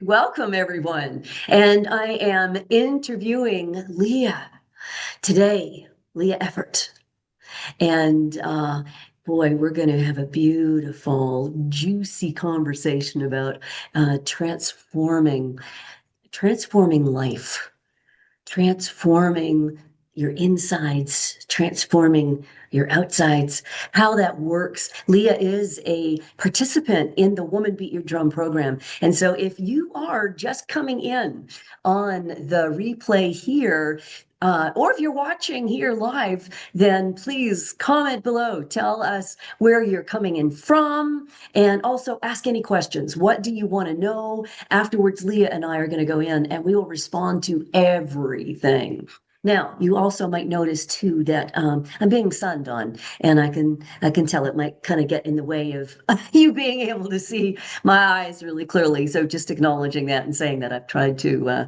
Welcome, everyone. And I am interviewing Leah today, Leah Effert. And boy, we're going to have a beautiful, juicy conversation about transforming life, transforming your insides, transforming your outsides, how that works. Leah is a participant in the Woman Beat Your Drum program. And so if you are just coming in on the replay here, or if you're watching here live, then please comment below. Tell us where you're coming in from and also ask any questions. What do you want to know? Afterwards, Leah and I are going to go in and we will respond to everything. Now, you also might notice too that I'm being sunned on, and I can tell it might kind of get in the way of you being able to see my eyes really clearly. So just acknowledging that and saying that I've tried to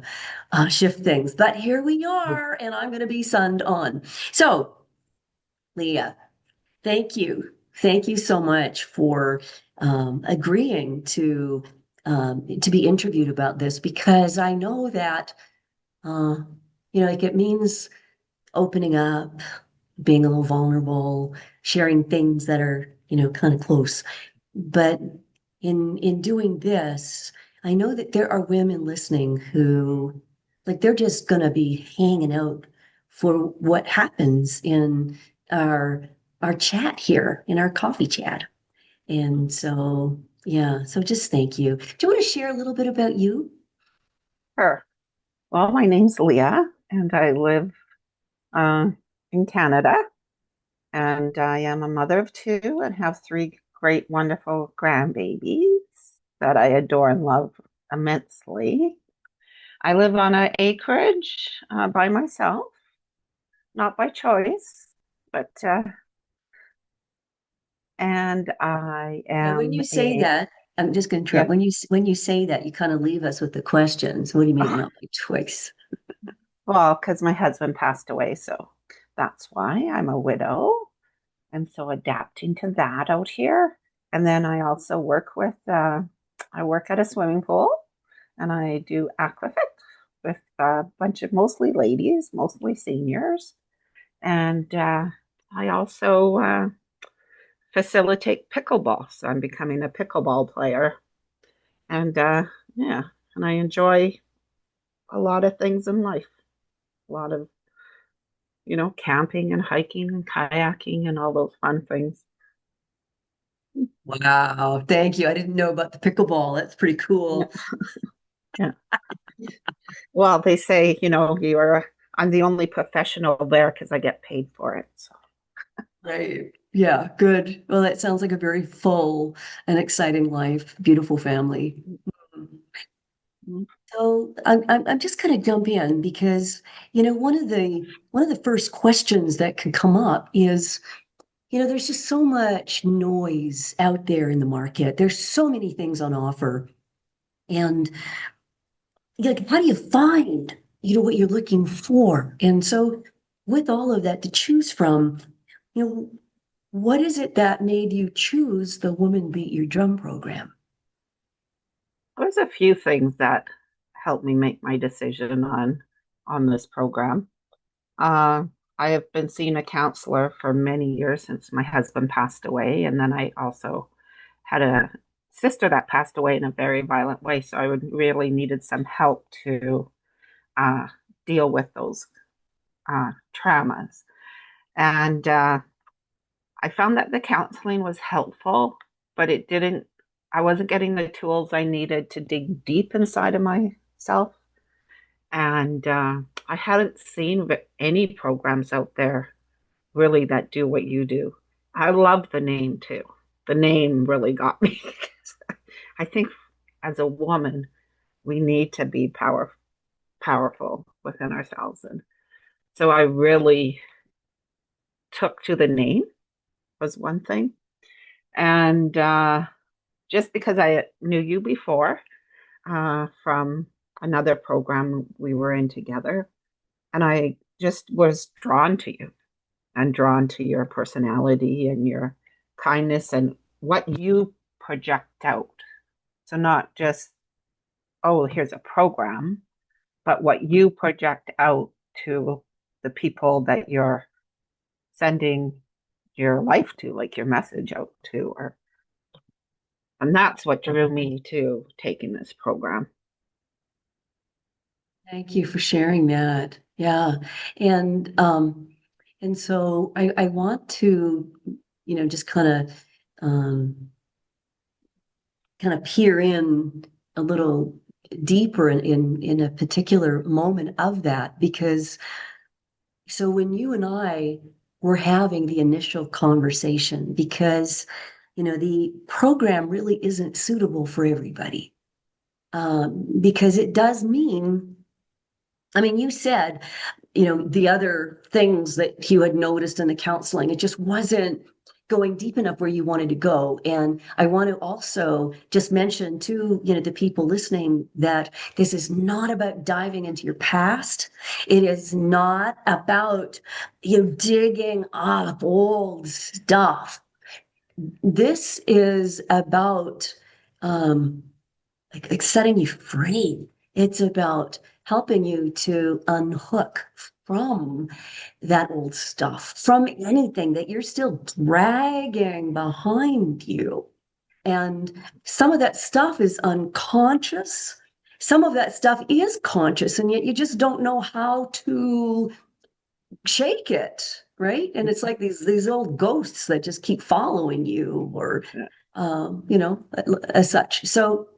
shift things. But here we are, and I'm going to be sunned on. So, Leah, thank you. Thank you so much for agreeing to be interviewed about this because I know that uh, like it means opening up, being a little vulnerable, sharing things that are, kind of close. But in doing this, I know that there are women listening who like they're just gonna be hanging out for what happens in our our chat here, in our coffee chat. And so yeah, so just thank you. Do you want to share a little bit about you? Sure. Well, my name's Leah, and I live uh, in Canada, and I am a mother of two and have three great, wonderful grandbabies that I adore and love immensely. I live on an acreage by myself, not by choice, but and I Now, when am you say a that, I'm just going to interrupt. yes. When you say that, you kind of leave us with the questions. What do you mean, not by choice? Well, because my husband passed away, so that's why I'm a widow. And so adapting to that out here. And then I also I work at a swimming pool and I do aquafit with a bunch of mostly ladies, mostly seniors. And I also facilitate pickleball. So I'm becoming a pickleball player. And yeah, and I enjoy a lot of things in life, a lot of, camping and hiking and kayaking and all those fun things. Wow, thank you. I didn't know about the pickleball. That's pretty Yeah. cool. Yeah. Well, they say, I'm the only professional there because I get paid for it. So, Right. Yeah, good. Well, that sounds like a very full and exciting life. Beautiful family. mm, So I'm just going to jump in because, one of the first questions that can come up is, there's just so much noise out there in the market. There's so many things on offer. And like, how do you find, what you're looking for? And so with all of that to choose from, you know, what is it that made you choose the Woman Beat Your Drum program? there's a few things that helped me make my decision on this program. Uh, I have been seeing a counselor for many years since my husband passed away, and then I also had a sister that passed away in a very violent way, so I would really needed some help to uh, deal with those traumas. And I found that the counseling was helpful, but I wasn't getting the tools I needed to dig deep inside of myself. And I hadn't seen any programs out there really that do what you do. I love the name too. The name really got me. I think as a woman, we need to be powerful within ourselves. And so I really took to the name was one thing. And just because I knew you before from another program we were in together, and I just was drawn to you and drawn to your personality and your kindness and what you project out. So not just, oh, here's a program, but what you project out to the people that you're sending your life to, like your message out to, or and that's what drew me to taking this program. Thank you for sharing that. Yeah. And so I want to, just um kind of peer in a little deeper in a particular moment of that, because so when you and I were having the initial conversation, because the program really isn't suitable for everybody, because it does mean, I mean, you said, the other things that you had noticed in the counseling, it just wasn't going deep enough where you wanted to go. And I want to also just mention to, the people listening, that this is not about diving into your past. It is not about, digging up old stuff. This is about, um, like setting you free. It's about helping you to unhook from that old stuff, from anything that you're still dragging behind you. And some of that stuff is unconscious. Some of that stuff is conscious, and yet you just don't know how to shake it, right? And it's like these old ghosts that just keep following you, or Yeah. as such. So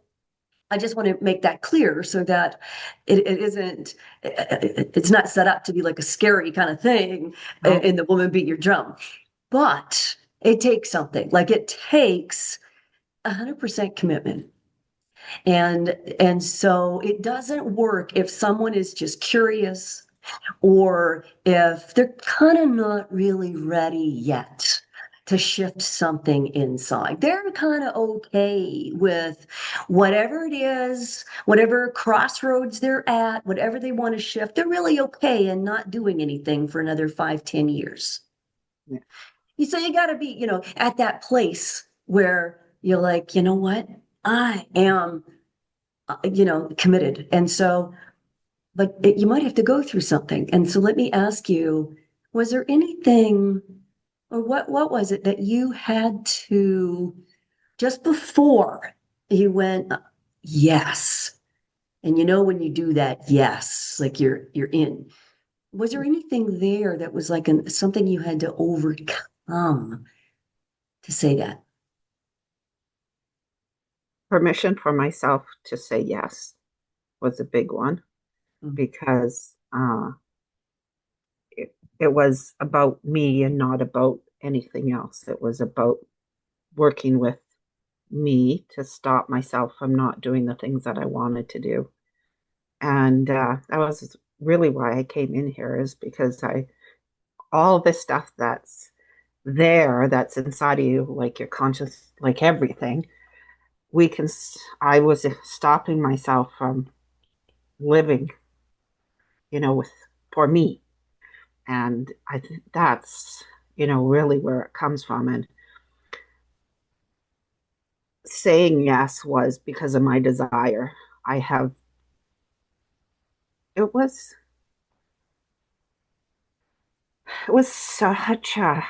I just want to make that clear, so that it isn't, it's not set up to be like a scary kind of thing No, in the Woman Beat Your Drum. But it takes something. Like, it takes 100% commitment. And so it doesn't work if someone is just curious, or if they're kind of not really ready yet to shift something inside. They're kind of okay with whatever it is, whatever crossroads they're at, whatever they want to shift. They're really okay in not doing anything for another 5, 10 years. yeah. So you got to be, at that place where you're like, you know what? I am, committed. And so, but you might have to go through something. And so let me ask you, was there anything, or what was it that you had to, just before you went, yes. And when you do that, yes, like you're in. Was there anything there that was like something you had to overcome to say that? Permission for myself to say yes was a big one Mm. because it was about me and not about anything else. It was about working with me to stop myself from not doing the things that I wanted to do. And that was really why I came in here, is because all this stuff that's there, that's inside of you, like your conscious, like everything, I was stopping myself from living, with for me. And I think that's, really where it comes from. And saying yes was because of my desire. I have, it was, it was such a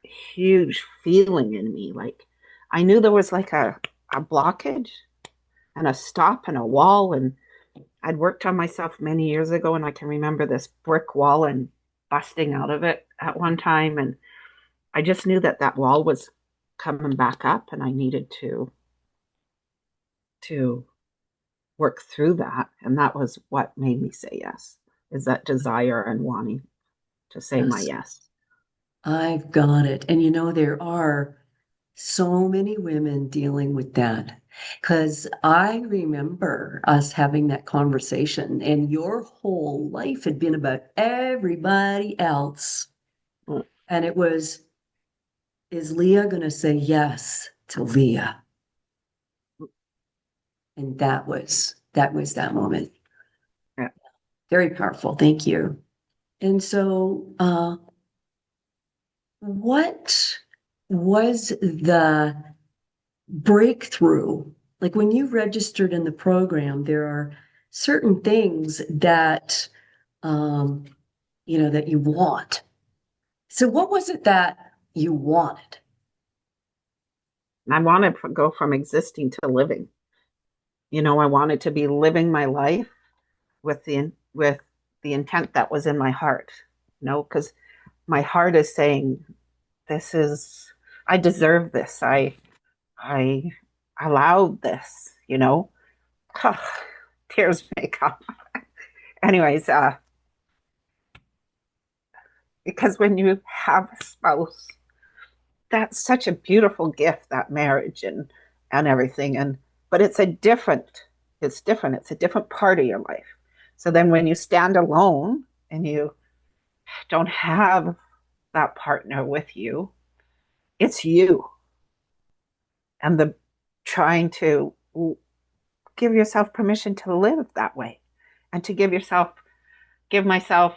huge feeling in me. Like I knew there was like a blockage and a stop and a wall. And I'd worked on myself many years ago, and I can remember this brick wall and busting out of it at one time. And I just knew that that wall was coming back up, and I needed to work through that. And that was what made me say yes, is that desire and wanting to say my Yes, yes. I've got it. And there are so many women dealing with that, because I remember us having that conversation, and your whole life had been about everybody else. Mm, And it was, is Leah going to say yes to Leah? And that was that moment. yeah. Very powerful. Thank you. And so, what was the breakthrough? like when you registered in the program, there are certain things that um, that you want. So what was it that you wanted? I wanted to go from existing to living. I wanted to be living my life with the intent that was in my heart. Because my heart is saying, this is I deserve this. I allowed this, Tears may come. Anyways, because when you have a spouse, that's such a beautiful gift, that marriage and everything. But it's different. It's a different part of your life. So then when you stand alone and you don't have that partner with you, it's you. And the trying to give yourself permission to live that way and to give myself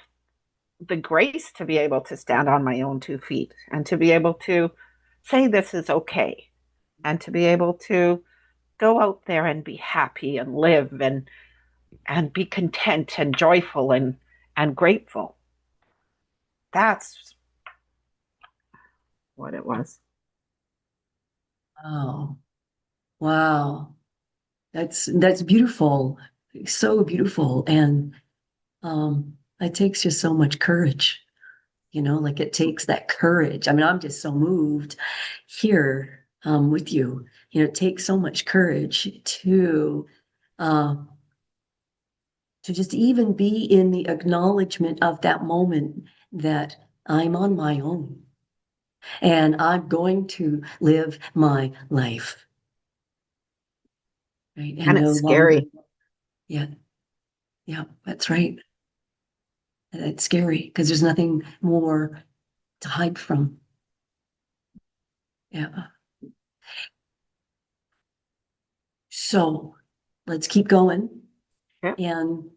the grace to be able to stand on my own 2 feet and to be able to say this is okay and to be able to go out there and be happy and live and be content and joyful and grateful. That's what it was. Oh, wow. That's beautiful. So beautiful. And it takes just so much courage, like it takes that courage. I mean, I'm just so moved here with you. It takes so much courage uh to just even be in the acknowledgement of that moment that I'm on my own and I'm going to live my life, right? And And no it's longer, scary. yeah, yeah, that's right. It's scary because there's nothing more to hide from. Yeah. So let's keep going. Yeah, And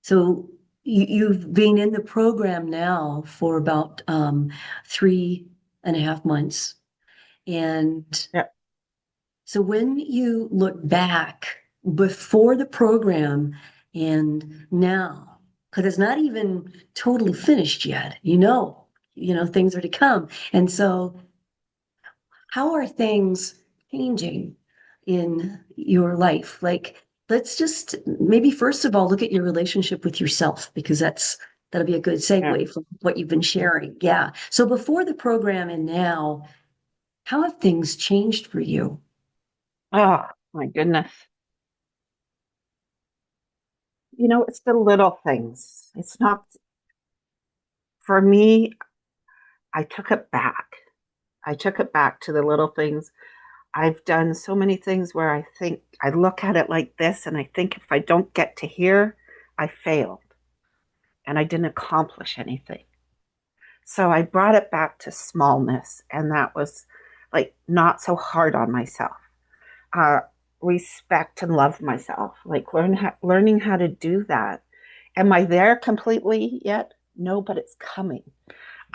so you've been in the program now for about 3.5 months. And yeah. so when you look back before the program and now, because it's not even totally finished yet, things are to come. And so how are things changing in your life? Like, let's just maybe first of all look at your relationship with yourself because that'll be a good Yeah. segue from what you've been sharing. Yeah. So before the program and now, how have things changed for you? Oh my goodness. It's the little things. It's not for me. I took it back. I took it back to the little things. I've done so many things where I think I look at it like this and I think if I don't get to here, I failed and I didn't accomplish anything. So I brought it back to smallness, and that was like not so hard on myself. Uh, Respect and love myself, like learning how to do that. Am I there completely yet? No, but it's coming.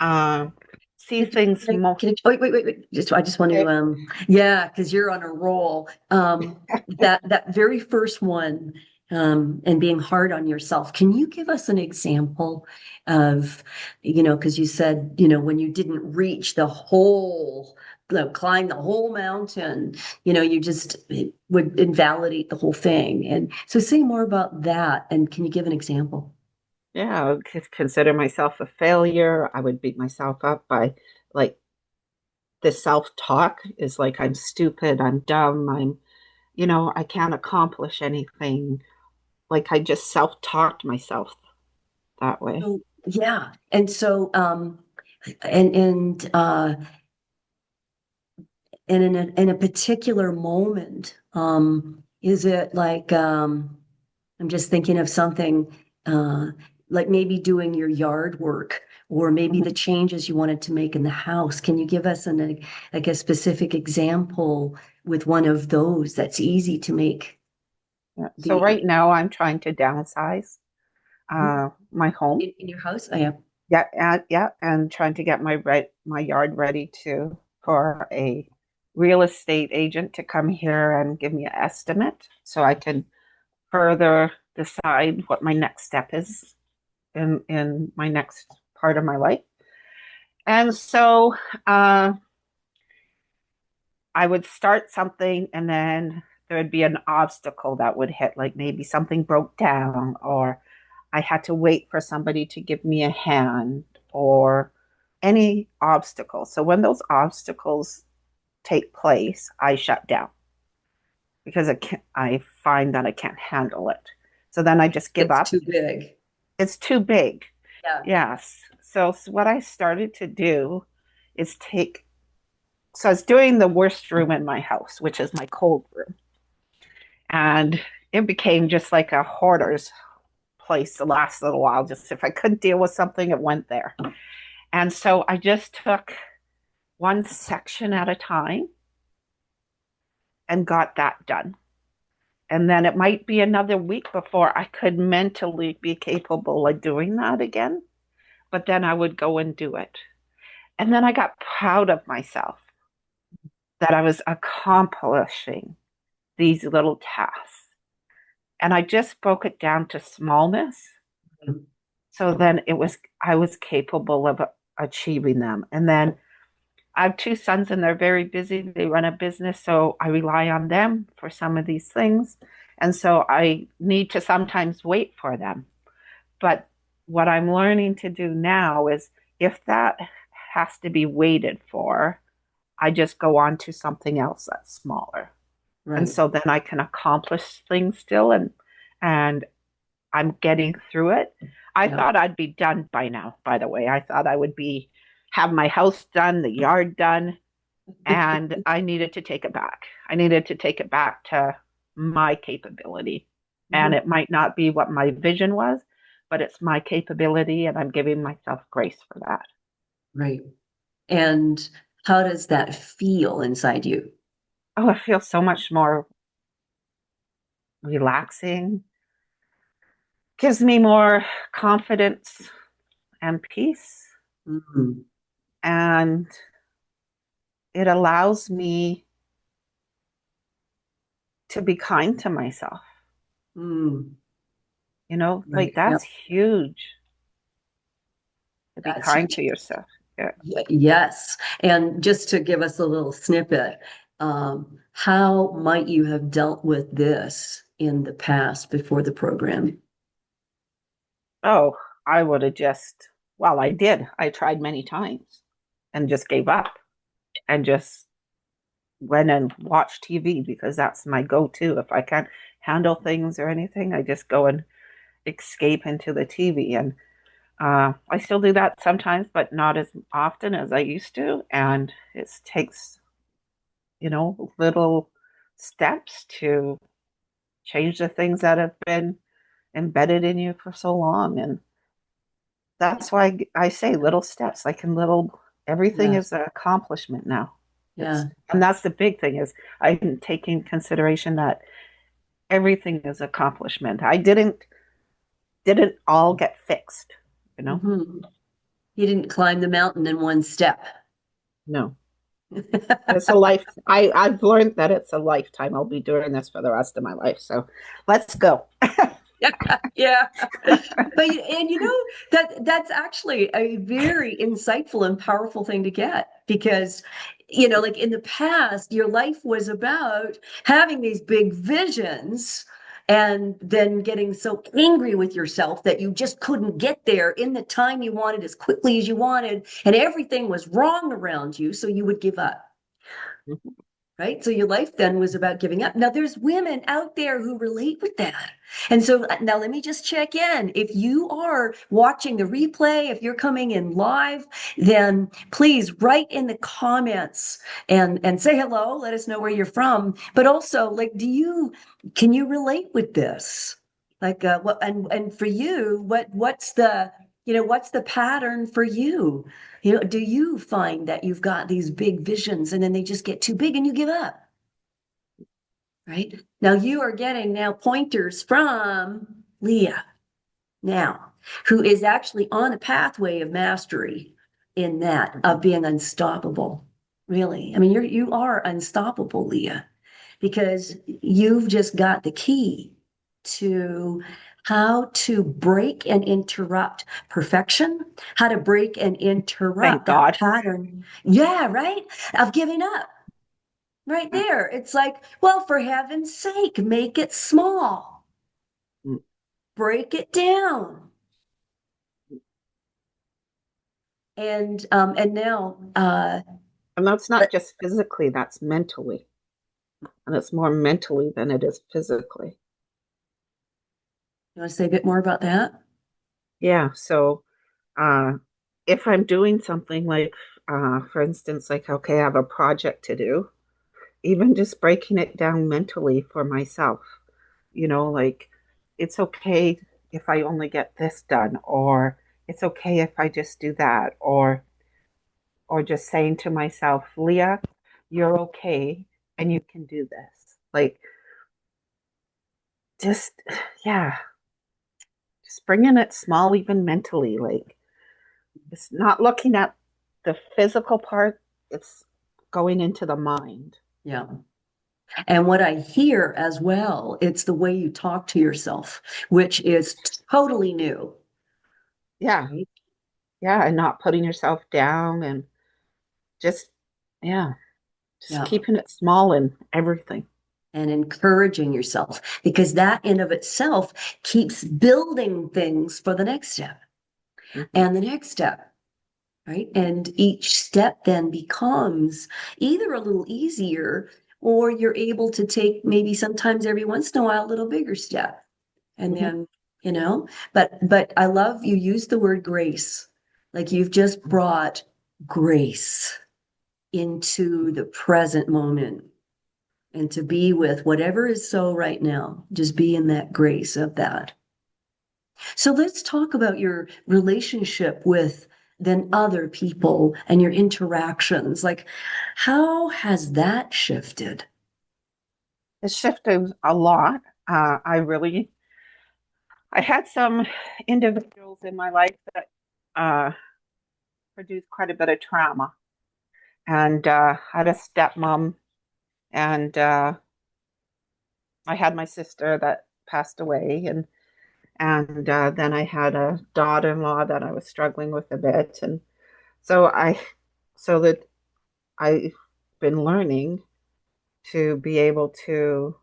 Uh, see things more. Wait. I just want to, Okay. yeah, because you're on a roll. That very first one, and being hard on yourself. Can you give us an example of, because you said, when you didn't reach the whole, climb the whole mountain, you just it would invalidate the whole thing. And so say more about that. And can you give an example? Yeah, I would consider myself a failure. I would beat myself up by like the self-talk is like I'm stupid, I'm dumb, I can't accomplish anything. Like I just self-talked myself that way. So, yeah. And so, and and in a particular moment, is it like I'm just thinking of something uh like maybe doing your yard work or maybe the Mhm. changes you wanted to make in the house. Can you give us like a specific example with one of those that's easy to make Yeah. So the right now I'm trying to downsize my home. in your house? Oh, yeah. Yeah, yeah, and trying to get my yard ready to for a real estate agent to come here and give me an estimate so I can further decide what my next step is in my next part of my life. And so I would start something and then there would be an obstacle that would hit, like maybe something broke down, or I had to wait for somebody to give me a hand, or any obstacle. So when those obstacles take place, I shut down because I find that I can't handle it. So then I just give It's up. too big. It's too big. Yeah. Yes. So what I started to do is so I was doing the worst room in my house, which is my cold room. And it became just like a hoarder's place the last little while. Just if I couldn't deal with something, it went there. And so I just took one section at a time and got that done. And then it might be another week before I could mentally be capable of doing that again. But then I would go and do it. And then I got proud of myself that I was accomplishing these little tasks. And I just broke it down to smallness. So then I was capable of achieving them. And then I have two sons and they're very busy. They run a business, so I rely on them for some of these things. And so I need to sometimes wait for them. But what I'm learning to do now is if that has to be waited for, I just go on to something else that's smaller. And Right. so then I can accomplish things still and I'm getting through it. I Yeah. thought I'd be done by now, by the way. I thought I would be have my house done, the yard done, and I needed to take it back. I needed to take it back to my capability. And Mhm. it might not be what my vision was, but it's my capability, and I'm giving myself grace for that. Right. And how does that feel inside you? Oh, it feels so much more relaxing, gives me more confidence and peace. Mhm. And it allows me to be kind to myself. Mm. Like Right. that's Yep. huge to be That's kind huge. to yourself. Yeah. Yes. And just to give us a little snippet, how might you have dealt with this in the past before the program? Oh, I would have well, I did. I tried many times and just gave up and just went and watched TV because that's my go-to. If I can't handle things or anything, I just go and escape into the TV. And I still do that sometimes, but not as often as I used to. And it takes, little steps to change the things that have been embedded in you for so long. And that's why I say little steps, like in little, everything Yeah. is an accomplishment now. Yeah. And that's the big thing is I'm taking consideration that everything is accomplishment. I didn't all get fixed, you know? Hmm. You didn't climb the mountain in one step. No. It's a life. I've learned that it's a lifetime. I'll be doing this for the rest of my life. So let's go. Yeah, yeah. And that's actually a very insightful and powerful thing to get because like in the past your life was about having these big visions and then getting so angry with yourself that you just couldn't get there in the time you wanted as quickly as you wanted and everything was wrong around you so you would give up. Right. So your life then was about giving up. Now, there's women out there who relate with that. And so now let me just check in. If you are watching the replay, if you're coming in live, then please write in the comments and say hello. Let us know where you're from. But also, like, can you relate with this? Like, what, and for you, what's the pattern for you? Do you find that you've got these big visions and then they just get too big and you give up? Right? Now you are getting now pointers from Leah now, who is actually on a pathway of mastery in that of being unstoppable. really. I mean, you are unstoppable, Leah, because you've just got the key to how to break and interrupt perfection, how to break and Thank interrupt that God. pattern. Yeah, right? Of giving up. Right there. It's like, well, for heaven's sake, make it small. Break it down. And now And that's not let, just physically, that's mentally. And it's more mentally than it is physically. you want to say a bit more about that? Yeah. So uh, if I'm doing something like, for instance, like, okay, I have a project to do, even just breaking it down mentally for myself, like it's okay if I only get this done, or it's okay if I just do that, or just saying to myself, Leah, you're okay and you can do this. Like, just, yeah, just bringing it small, even mentally. Like, it's not looking at the physical part, it's going into the mind. Yeah. And what I hear as well, it's the way you talk to yourself, which is totally new, Yeah. right? Yeah. And not putting yourself down and just, yeah, just Yeah. keeping it small and everything. And encouraging yourself, because that in of itself keeps building things for the next step Hmm. and the next step. Right. And each step then becomes either a little easier or you're able to take maybe sometimes every once in a while a little bigger step. And Hmm. then, but I love you use the word grace. Like you've just brought grace into the present moment and to be with whatever is so right now. Just be in that grace of that. So let's talk about your relationship with then other people and your interactions. Like, how has that shifted? It shifted a lot. I had some individuals in my life that uh, produced quite a bit of trauma. And I had a stepmom, and I had my sister that passed away, and then I had a daughter-in-law that I was struggling with a bit, and so so that I've been learning to be able to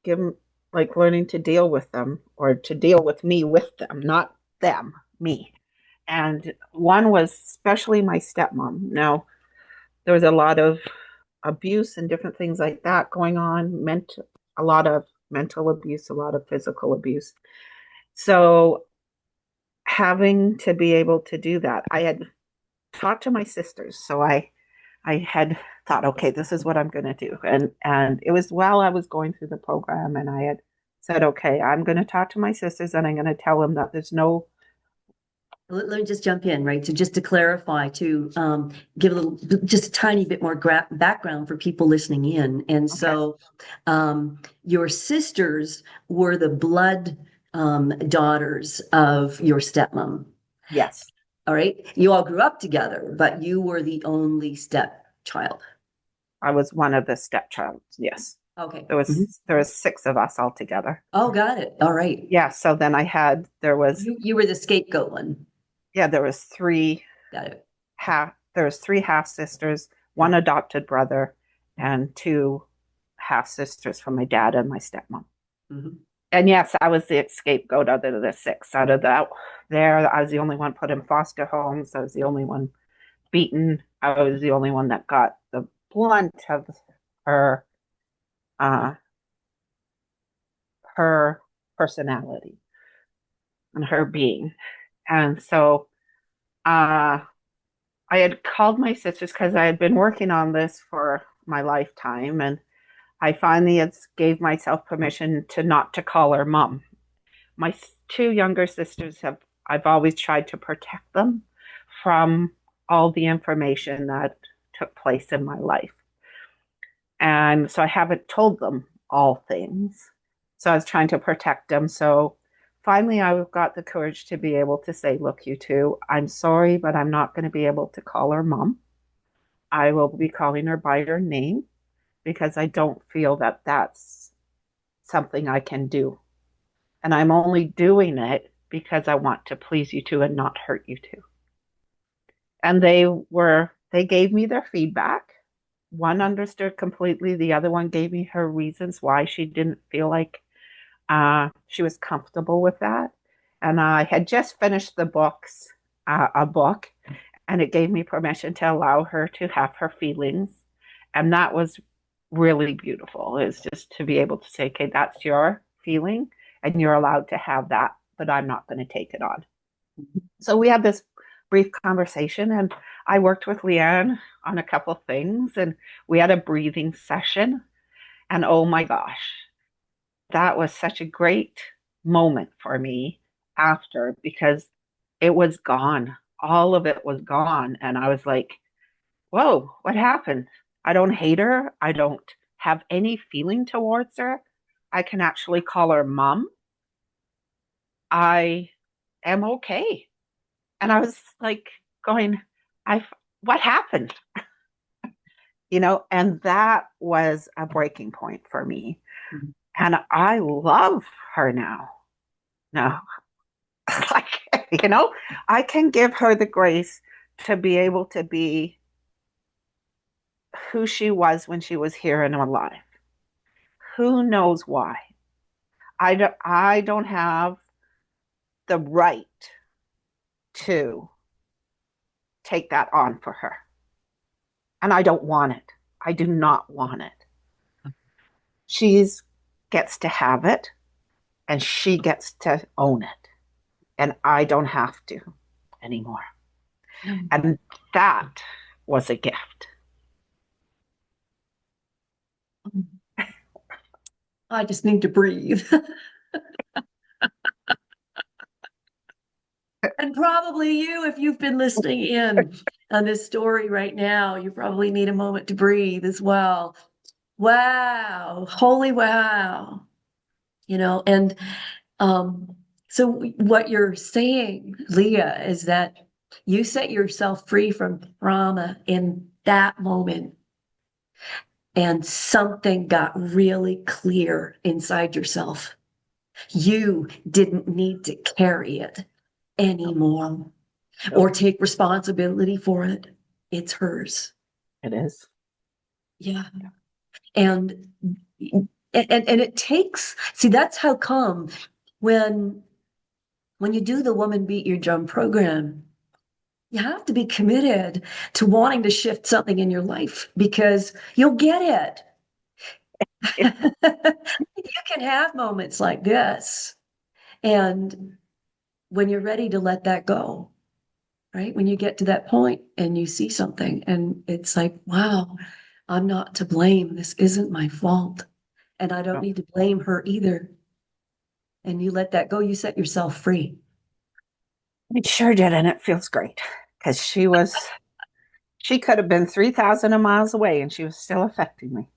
give them, like, learning to deal with them, or to deal with me with them, not them, me. And one was especially my stepmom. Now, there was a lot of abuse and different things like that going on, a lot of mental abuse, a lot of physical abuse. So having to be able to do that, I had talked to my sisters. So I had thought, okay, this is what I'm going to do. And it was while I was going through the program, and I had said, okay, I'm going to talk to my sisters, and I'm going to tell them that there's no. Let me just jump in, right? So just to clarify, to give a little, just a tiny bit more background for people listening in. And Okay. so your sisters were the blood daughters of your stepmom. Yes, All right. You all grew up together, but you were the only stepchild. I was one of the stepchilds. Yes. Okay. There Mhm. was there was six of us altogether. Oh, got it. All right. Yeah, so then there was, You were the scapegoat one. yeah, there was Got it. three half sisters, Yeah. one adopted brother, and two half sisters from my dad and my stepmom. Mhm. And yes, I was the scapegoat out of the six. Out of that, there, I was the only one put in foster homes. I was the only one beaten. I was the only one that got the blunt of her uh, her personality and her being. And so uh, I had called my sisters because I had been working on this for my lifetime, and I finally gave myself permission to not to call her mom. My two younger sisters have I've always tried to protect them from all the information that took place in my life. And so I haven't told them all things. So I was trying to protect them. So finally I got the courage to be able to say, look, you two, I'm sorry, but I'm not going to be able to call her mom. I will be calling her by her name because I don't feel that that's something I can do. And I'm only doing it because I want to please you two and not hurt you two. And they gave me their feedback. One understood completely. The other one gave me her reasons why she didn't feel like she was comfortable with that. And I had just finished a book, and it gave me permission to allow her to have her feelings. And that was really beautiful. It's just to be able to say, okay, that's your feeling, and you're allowed to have that, but I'm not going to take it on. So we had this brief conversation, and I worked with Leanne on a couple of things, and we had a breathing session. And oh my gosh, that was such a great moment for me after because it was gone. All of it was gone. And I was like, whoa, what happened? I don't hate her. I don't have any feeling towards her. I can actually call her mom. I am okay. And I was like going, I what happened? And that was a breaking point for me. Mhm. And I love her now. No, like, I can give her the grace to be able to be who she was when she was here and alive. Who knows why? I don't have the right to take that on for her. And I don't want it. I do not want it. She's gets to have it and she gets to own it. And I don't have to anymore. And that was a gift. I just need to breathe. And probably you, if you've been listening in on this story right now, you probably need a moment to breathe as well. Wow. Holy wow. And um, so what you're saying, Leah, is that you set yourself free from trauma in that moment, and something got really clear inside yourself. You didn't need to carry it anymore or Nope, take responsibility for it. It's hers. it is. Yeah. And and it takes, see, that's how come when you do the Woman Beat Your Drum program, you have to be committed to wanting to shift something in your life because you'll get it. You can have moments like this. And when you're ready to let that go, right? When you get to that point and you see something and it's like, wow, I'm not to blame. This isn't my fault. And I don't need to blame her either. And you let that go, you set yourself free. It sure did, and it feels great because she could have been 3,000 miles away and she was still affecting me.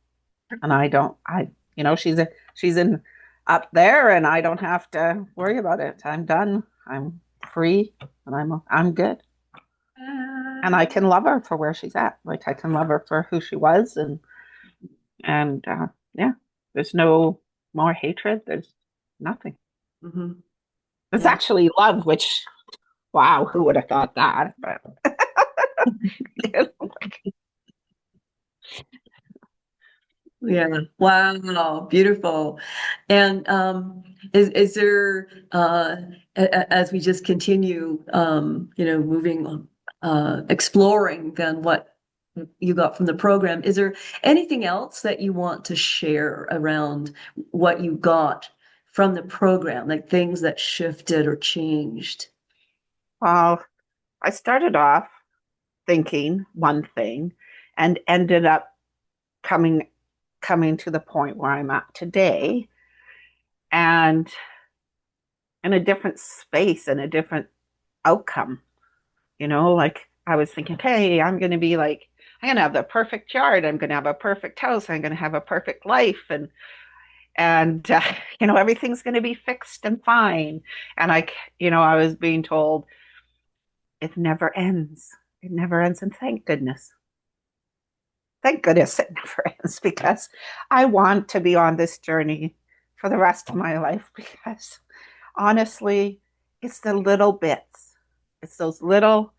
And I don't, I, she's in up there and I don't have to worry about it. I'm done. I'm free and I'm good. And I can love her for where she's at. Like I can love her for who she was and yeah, there's no more hatred. There's nothing. Mhm. There's Yeah. actually love, which wow, who would have thought that? But Yeah. Wow. Beautiful. And is there as we just continue moving on, exploring then what you got from the program, is there anything else that you want to share around what you got from the program, like things that shifted or changed? well, I started off thinking one thing and ended up coming coming to the point where I'm at today and in a different space and a different outcome. Like I was thinking, hey, I'm going to have the perfect yard. I'm going to have a perfect house. I'm going to have a perfect life. and everything's going to be fixed and fine. And I was being told it never ends. It never ends, and thank goodness it never ends, because I want to be on this journey for the rest of my life, because honestly, it's the little bits. It's those little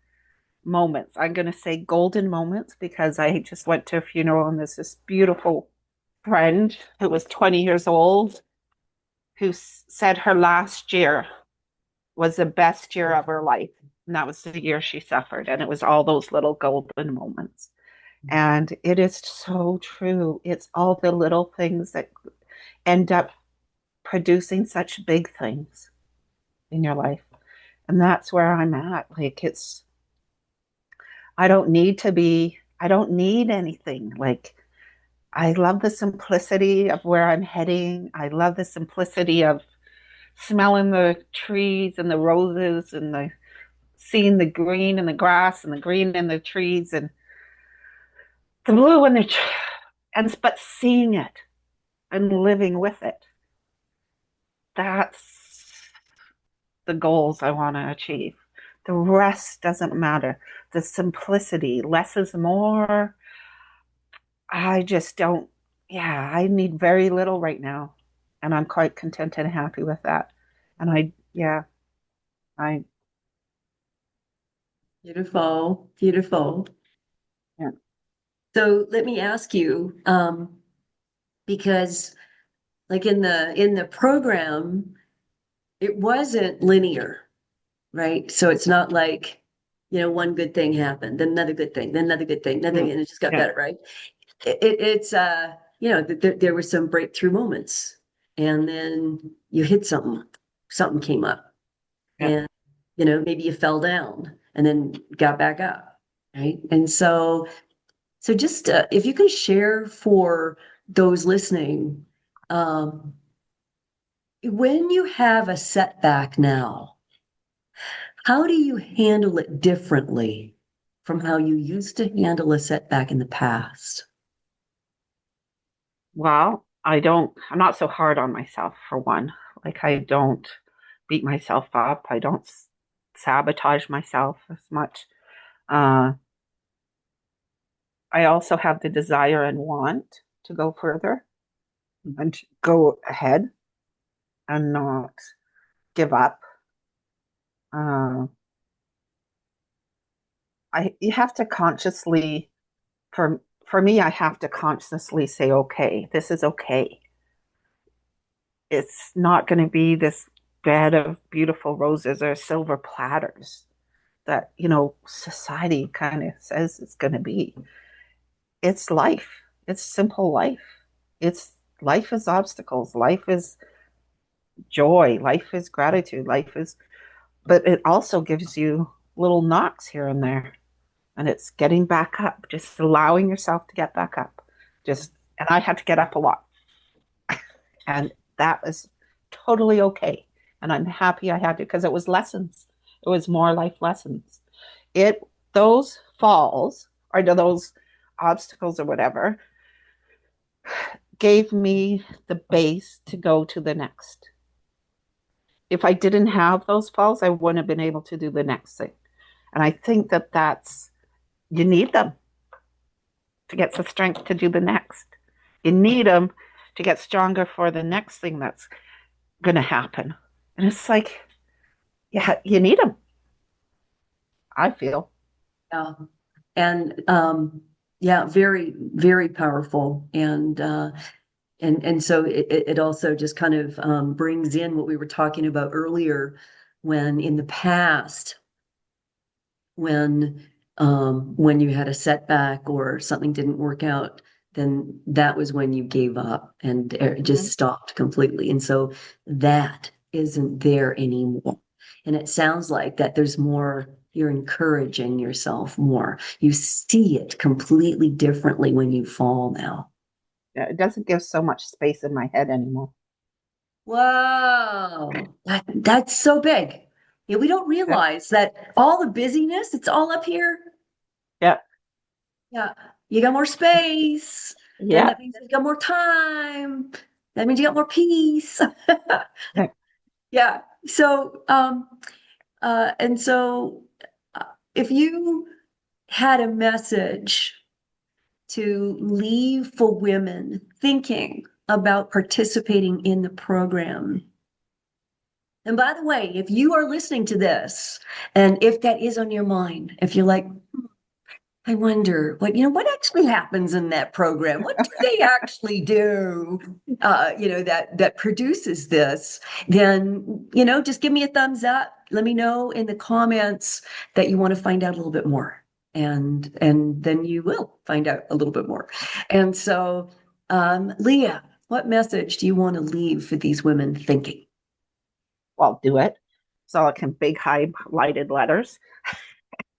moments. I'm going to say golden moments, because I just went to a funeral, and there's this beautiful friend who was 20 years old who said her last year was the best year of her life. And that was the year she suffered. And it was all those little golden moments. And it is so true. It's all the little things that end up producing such big things in your life. And that's where I'm at. Like, I don't need anything. Like, I love the simplicity of where I'm heading. I love the simplicity of smelling the trees and the roses, and the seeing the green in the grass and the green in the trees and the blue in the but seeing it and living with it. That's the goals I want to achieve. The rest doesn't matter. The simplicity, less is more. I just don't, yeah, I need very little right now. And I'm quite content and happy with that. And yeah, I, Beautiful, beautiful. yeah. So let me ask you, because like in the program, it wasn't linear, right? So it's not like, one good thing happened, then another good thing, then another good thing, another, Mm, and it just got yeah, better, right? It's there were some breakthrough moments, and then you hit something came up, yeah. and maybe you fell down and then got back up, right? And so just if you can share for those listening, um, when you have a setback now, how do you handle it differently from how you used to handle a setback in the past? Well, I'm not so hard on myself, for one. Like, I don't beat myself up. I don't sabotage myself as much. Uh, I also have the desire and want to go further and to go ahead and not give up. Uh, you have to consciously, for me, I have to consciously say, okay, this is okay. It's not going to be this bed of beautiful roses or silver platters that, society kind of says it's going to be. It's life. It's simple life. It's life is obstacles. Life is joy. Life is gratitude. But it also gives you little knocks here and there. And it's getting back up, just allowing yourself to get back up. And I had to get up a lot. And that was totally okay. And I'm happy I had to, because it was lessons. It was more life lessons. Those falls, or those obstacles or whatever, gave me the base to go to the next. If I didn't have those falls, I wouldn't have been able to do the next thing. And I think you need them to get the strength to do the next. You need them to get stronger for the next thing that's going to happen. And it's like, yeah, you need them, I feel. Yeah. And yeah, very, very powerful. And so it also just kind of brings in what we were talking about earlier, when in the past, when you had a setback or something didn't work out, then that was when you gave up and it Mhm. just stopped completely. And so that isn't there anymore. And it sounds like that there's more, you're encouraging yourself more. You see it completely differently when you fall now. Yeah, it doesn't give so much space in my head anymore. Whoa, that's so big. Yeah, we don't Yeah. realize that all the busyness, it's all up here. Yeah. Yeah, you got more space, then Yeah. that means you got more time. That means you got more peace. Yeah. Yeah. So, and so if you had a message to leave for women thinking about participating in the program, and by the way, if you are listening to this, and if that is on your mind, if you're like, I wonder what actually happens in that program? What do they actually do? That produces this, then, just give me a thumbs up. Let me know in the comments that you want to find out a little bit more. And then you will find out a little bit more. And so, Leah, what message do you want to leave for these women thinking? Well, do it. So it can big highlighted letters.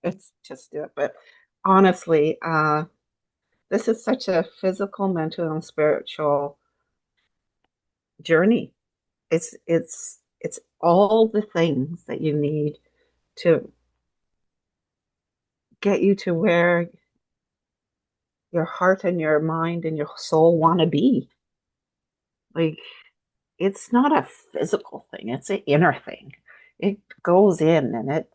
It's just do it. But honestly, this is such a physical, mental, and spiritual journey. It's all the things that you need to get you to where your heart and your mind and your soul want to be. Like, it's not a physical thing, it's an inner thing. It goes in and it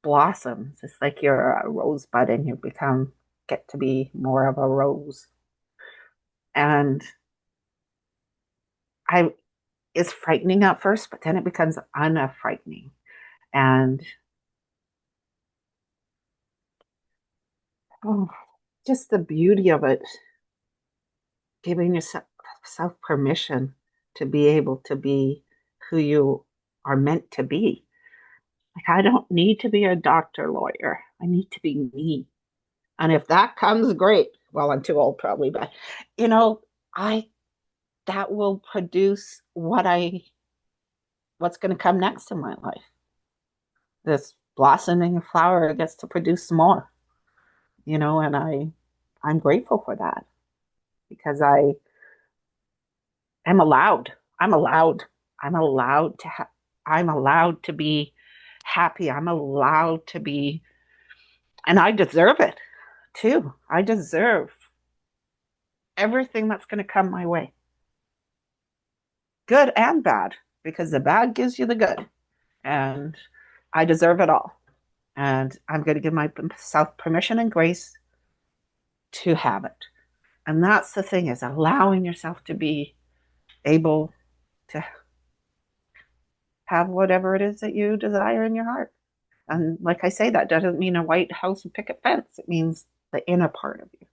blossoms. It's like you're a rosebud and you get to be more of a rose. And I it's frightening at first, but then it becomes unfrightening. And oh, just the beauty of it, giving yourself permission to be able to be who you are meant to be. Like, I don't need to be a doctor, lawyer. I need to be me. And if that comes, great. Well, I'm too old probably, but you know, I that will produce what's going to come next in my life. This blossoming flower gets to produce more, and I'm grateful for that because I am allowed. I'm allowed. I'm allowed to I'm allowed to be happy. I'm allowed to be, and I deserve it too. I deserve everything that's going to come my way, good and bad, because the bad gives you the good, and I deserve it all. And I'm going to give myself permission and grace to have it. And that's the thing, is allowing yourself to be able to have whatever it is that you desire in your heart. And like I say, that doesn't mean a white house and picket fence. It means the inner part of you.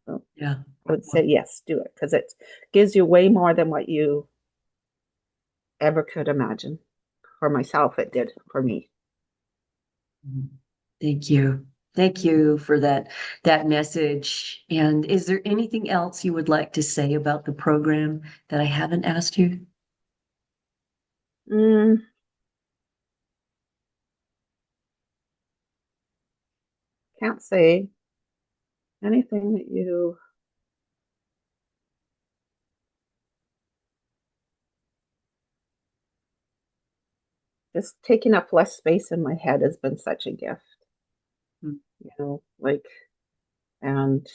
So Yeah. I would say yes, do it, because it gives you way more than what you ever could imagine. For myself, it did for me. Thank you. Thank you for that message. And is there anything else you would like to say about the program that I haven't asked you? Mm, can't say anything that you just taking up less space in my head has been such a gift, Mm. like, and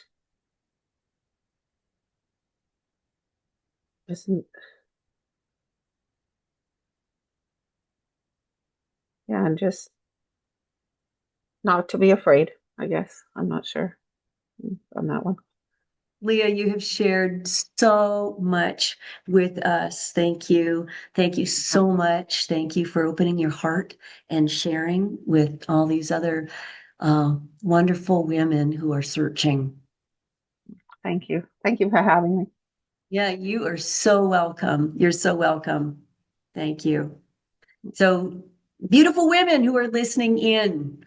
just, yeah, and just not to be afraid, I guess. I'm not sure on that one. Leah, you have shared so much with us. Thank you. Thank you so much. Thank you for opening your heart and sharing with all these other wonderful women who are searching. Thank you. Thank you for having me. Yeah, you are so welcome. You're so welcome. Thank you. So, beautiful women who are listening in,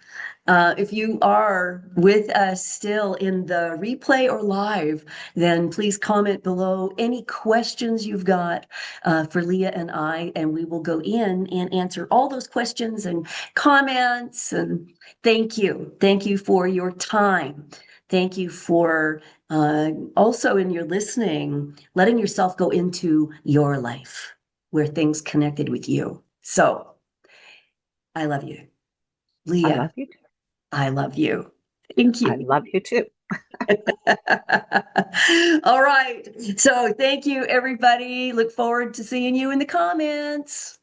if you are with us still in the replay or live, then please comment below any questions you've got for Leah and I, and we will go in and answer all those questions and comments. And thank you. Thank you for your time. Thank you for also in your listening, letting yourself go into your life where things connected with you. So I love you. I Leah, love you. I love you. Thank I you. love you too. All right. So thank you, everybody. Look forward to seeing you in the comments.